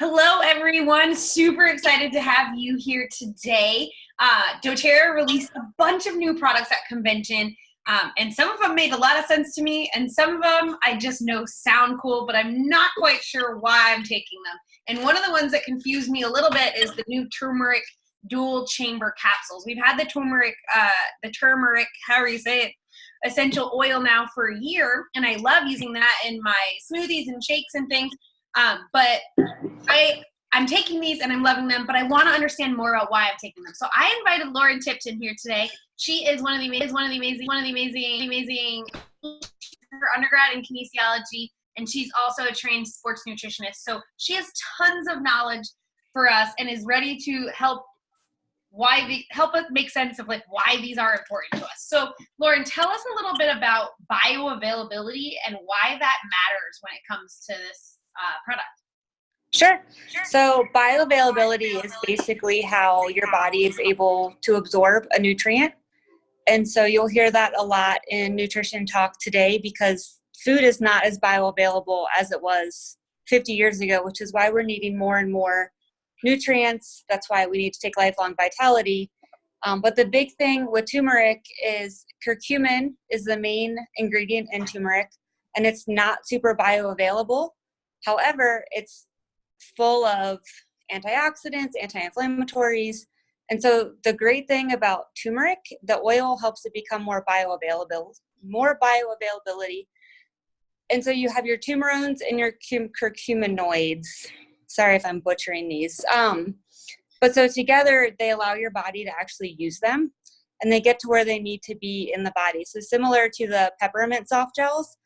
Hello, everyone. Super excited to have you here today. doTERRA released a bunch of new products at convention, and some of them made a lot of sense to me, and some of them I just know sound cool, but I'm not quite sure why I'm taking them. And one of the ones that confused me a little bit is the new Turmeric Dual Chamber Capsules. We've had the turmeric, however you say it, essential oil now for a year, and I love using that in my smoothies and shakes and things. But I'm taking these and I'm loving them, but I want to understand more about why I'm taking them. So I invited Lauren Tipton here today. She is one of the amazing her undergrad in kinesiology, and she's also a trained sports nutritionist. So she has tons of knowledge for us and is ready to help us make sense of like why these are important to us. So Lauren, tell us a little bit about bioavailability and why that matters when it comes to this product. Sure. So bioavailability is basically how your body is able to absorb a nutrient. And so you'll hear that a lot in nutrition talk today because food is not as bioavailable as it was 50 years ago, which is why we're needing more and more nutrients. That's why we need to take lifelong vitality. But the big thing with turmeric is curcumin is the main ingredient in turmeric, and it's not super bioavailable. However, it's full of antioxidants, anti-inflammatories. And so the great thing about turmeric, the oil helps it become more bioavailability. And so you have your tumerones and your curcuminoids. Sorry if I'm butchering these. But so together they allow your body to actually use them, and they get to where they need to be in the body. So similar to the peppermint soft gels,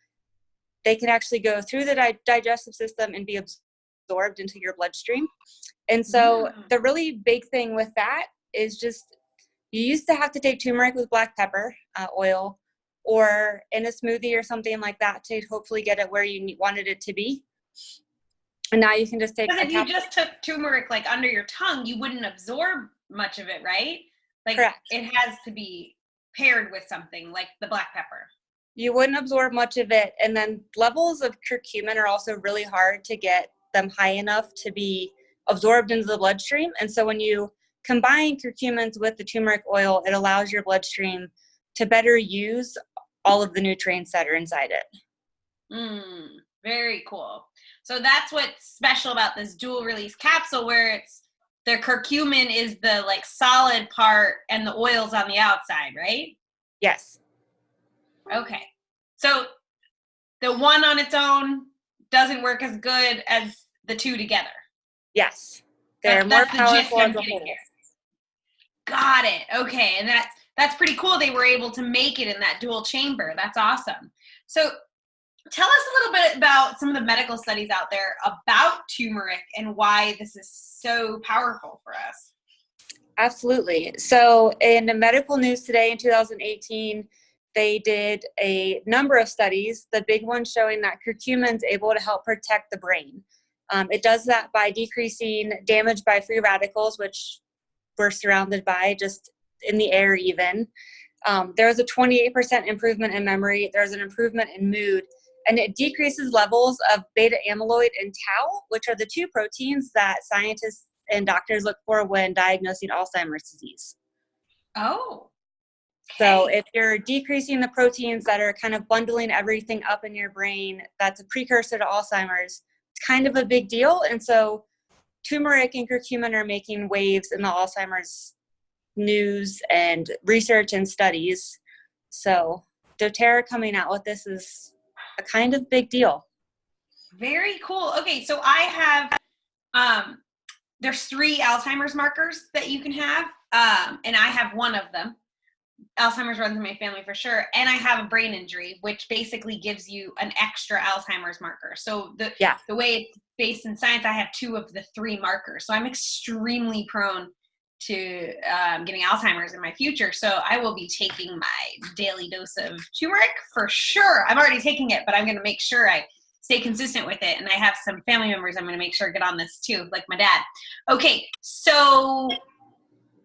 they can actually go through the digestive system and be absorbed into your bloodstream. And so the really big thing with that is just, you used to have to take turmeric with black pepper oil or in a smoothie or something like that to hopefully get it where you wanted it to be. And now you can just take. Because if you just took turmeric like under your tongue, you wouldn't absorb much of it, right? Like Correct. It has to be paired with something like the black pepper. You wouldn't absorb much of it. And then levels of curcumin are also really hard to get them high enough to be absorbed into the bloodstream. And so when you combine curcumins with the turmeric oil, it allows your bloodstream to better use all of the nutrients that are inside it. Very cool. So that's what's special about this dual release capsule, where the curcumin is the like solid part and the oil's on the outside, right? Yes. Okay. So the one on its own doesn't work as good as the two together. Yes. They're more powerful as a whole. Got it. Okay. And that's pretty cool. They were able to make it in that dual chamber. That's awesome. So tell us a little bit about some of the medical studies out there about turmeric and why this is so powerful for us. Absolutely. So in the medical news today in 2018, they did a number of studies, the big one showing that curcumin is able to help protect the brain. It does that by decreasing damage by free radicals, which we're surrounded by just in the air even. There was a 28% improvement in memory. There's an improvement in mood. And it decreases levels of beta amyloid and tau, which are the two proteins that scientists and doctors look for when diagnosing Alzheimer's disease. Oh. So if you're decreasing the proteins that are kind of bundling everything up in your brain, that's a precursor to Alzheimer's. It's kind of a big deal. And so turmeric and curcumin are making waves in the Alzheimer's news and research and studies. So doTERRA coming out with this is a kind of big deal. Very cool. Okay, so I have, there's 3 Alzheimer's markers that you can have, and I have one of them. Alzheimer's runs in my family for sure. And I have a brain injury, which basically gives you an extra Alzheimer's marker. So the way it's based in science, I have 2 of the 3 markers. So I'm extremely prone to getting Alzheimer's in my future. So I will be taking my daily dose of turmeric for sure. I'm already taking it, but I'm going to make sure I stay consistent with it. And I have some family members I'm going to make sure get on this too, like my dad. Okay, so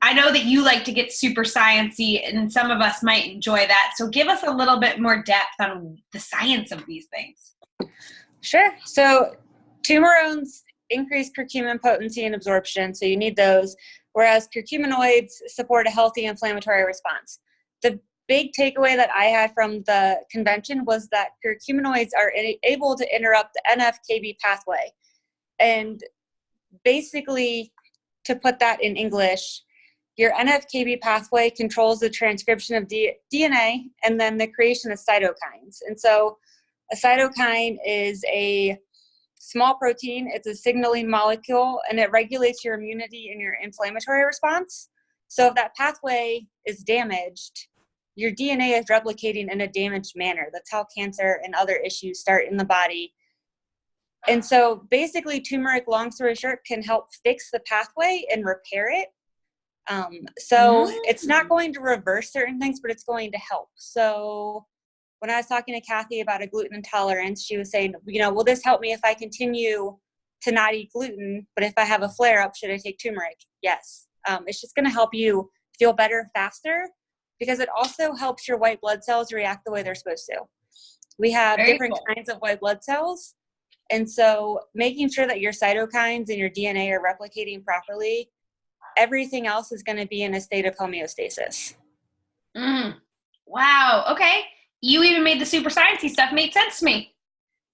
I know that you like to get super sciencey, and some of us might enjoy that. So give us a little bit more depth on the science of these things. Sure. So tumerones increase curcumin potency and absorption, so you need those, whereas curcuminoids support a healthy inflammatory response. The big takeaway that I had from the convention was that curcuminoids are able to interrupt the NF-κB pathway. And basically, to put that in English, your NF-κB pathway controls the transcription of DNA and then the creation of cytokines. And so a cytokine is a small protein. It's a signaling molecule, and it regulates your immunity and your inflammatory response. So if that pathway is damaged, your DNA is replicating in a damaged manner. That's how cancer and other issues start in the body. And so basically, turmeric, long story short, can help fix the pathway and repair it. It's not going to reverse certain things, but it's going to help. So when I was talking to Kathy about a gluten intolerance, she was saying, will this help me if I continue to not eat gluten, but if I have a flare-up, should I take turmeric? Yes. It's just going to help you feel better faster, because it also helps your white blood cells react the way they're supposed to. We have different kinds of white blood cells. And so making sure that your cytokines and your DNA are replicating properly, everything else is going to be in a state of homeostasis. Wow. Okay. You even made the super sciencey stuff make sense to me.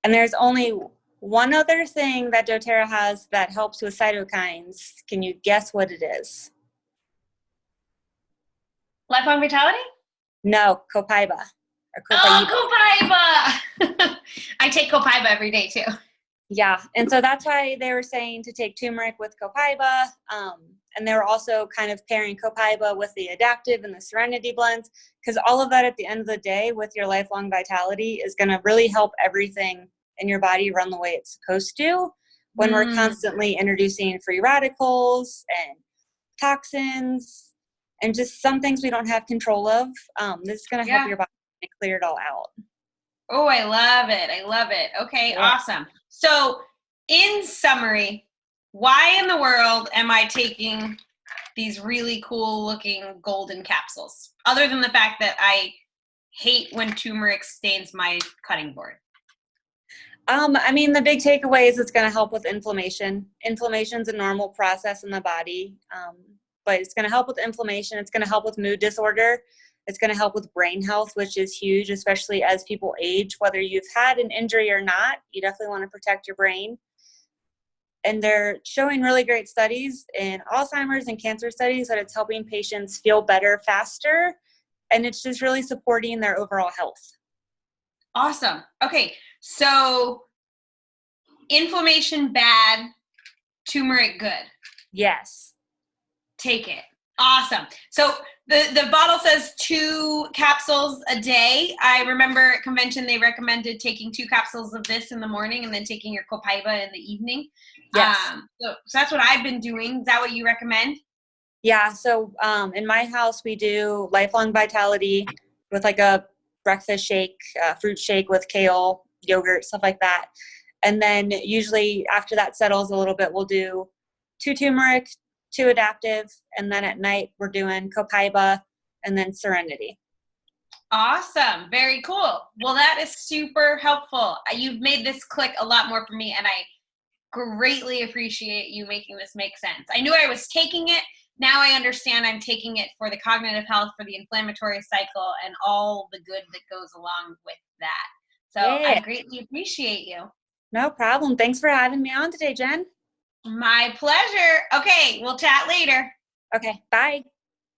And there's only one other thing that doTERRA has that helps with cytokines. Can you guess what it is? Lifelong Vitality? No, copaiba. Oh, copaiba! I take copaiba every day too. Yeah, and so that's why they were saying to take turmeric with copaiba, and they were also kind of pairing copaiba with the adaptive and the serenity blends, because all of that at the end of the day with your lifelong vitality is going to really help everything in your body run the way it's supposed to when we're constantly introducing free radicals and toxins and just some things we don't have control of. This is going to help your body clear it all out. Oh, I love it. I love it. Okay, awesome. So in summary, why in the world am I taking these really cool looking golden capsules? Other than the fact that I hate when turmeric stains my cutting board. The big takeaway is it's going to help with inflammation. Inflammation's a normal process in the body, but it's going to help with inflammation. It's going to help with mood disorder. It's going to help with brain health, which is huge, especially as people age. Whether you've had an injury or not, you definitely want to protect your brain. And they're showing really great studies in Alzheimer's and cancer studies that it's helping patients feel better faster, and it's just really supporting their overall health. Awesome. Okay, so inflammation bad, turmeric good. Yes. Take it. Awesome. So the bottle says 2 capsules a day. I remember at convention they recommended taking 2 capsules of this in the morning and then taking your copaiba in the evening. Yes. So that's what I've been doing. Is that what you recommend? Yeah. So in my house, we do lifelong vitality with like a breakfast shake, fruit shake with kale, yogurt, stuff like that. And then usually after that settles a little bit, we'll do 2 turmeric, 2 adaptive, and then at night we're doing copaiba and then serenity. Awesome. Very cool. Well, that is super helpful. You've made this click a lot more for me, and I greatly appreciate you making this make sense. I knew I was taking it. Now I understand I'm taking it for the cognitive health, for the inflammatory cycle, and all the good that goes along with that. So I greatly appreciate you. No problem. Thanks for having me on today, Jen. My pleasure. Okay, we'll chat later. Okay, bye.